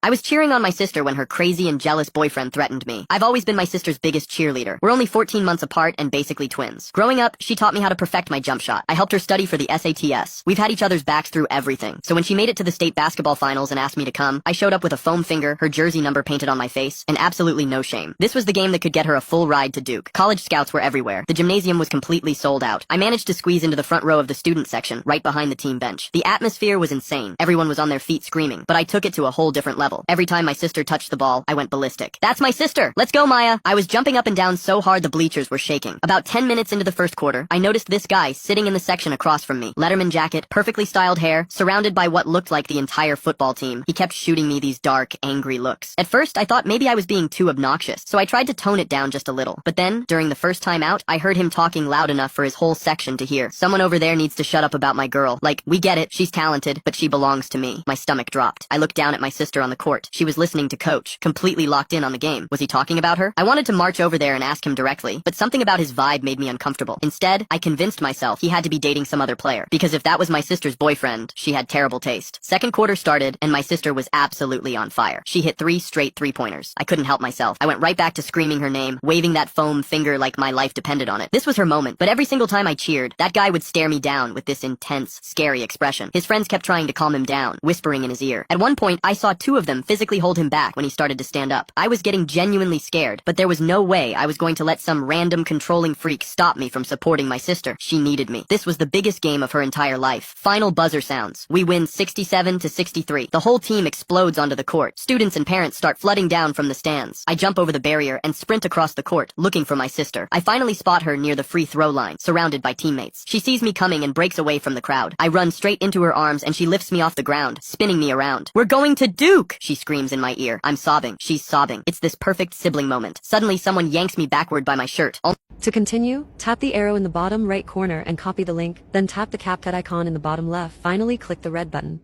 I was cheering on my sister when her crazy and jealous boyfriend threatened me. I've always been my sister's biggest cheerleader. We're only 14 months apart and basically twins. Growing up, she taught me how to perfect my jump shot. I helped her study for the SATs. We've had each other's backs through everything. So when she made it to the state basketball finals and asked me to come, I showed up with a foam finger, her jersey number painted on my face, and absolutely no shame. This was the game that could get her a full ride to Duke. College scouts were everywhere. The gymnasium was completely sold out. I managed to squeeze into the front row of the student section, right behind the team bench. The atmosphere was insane. Everyone was on their feet screaming, but I took it to a whole different level. Every time my sister touched the ball, I went ballistic. That's my sister! Let's go, Maya! I was jumping up and down so hard the bleachers were shaking. About 10 minutes into the first quarter, I noticed this guy sitting in the section across from me. Letterman jacket, perfectly styled hair, surrounded by what looked like the entire football team. He kept shooting me these dark, angry looks. At first, I thought maybe I was being too obnoxious, so I tried to tone it down just a little. But then, during the first time out, I heard him talking loud enough for his whole section to hear. Someone over there needs to shut up about my girl. Like, we get it, she's talented, but she belongs to me. My stomach dropped. I looked down at my sister on the court. She was listening to coach, completely locked in on the game. Was he talking about her? I wanted to march over there and ask him directly, but something about his vibe made me uncomfortable. Instead, I convinced myself he had to be dating some other player, because if that was my sister's boyfriend, she had terrible taste. Second quarter started, and my sister was absolutely on fire. She hit 3 straight three-pointers. I couldn't help myself. I went right back to screaming her name, waving that foam finger like my life depended on it. This was her moment, but every single time I cheered, that guy would stare me down with this intense, scary expression. His friends kept trying to calm him down, whispering in his ear. At one point, I saw 2 of them physically hold him back when he started to stand up. I was getting genuinely scared, but there was no way I was going to let some random controlling freak stop me from supporting my sister. She needed me. This was the biggest game of her entire life. Final buzzer sounds. We win 67-63. The whole team explodes onto the court. Students and parents start flooding down from the stands. I jump over the barrier and sprint across the court, looking for my sister. I finally spot her near the free throw line, surrounded by teammates. She sees me coming and breaks away from the crowd. I run straight into her arms and she lifts me off the ground, spinning me around. "We're going to Duke!" she screams in my ear. I'm sobbing. She's sobbing. It's this perfect sibling moment. Suddenly, someone yanks me backward by my shirt. To continue, tap the arrow in the bottom right corner and copy the link, then tap the CapCut icon in the bottom left. Finally, click the red button.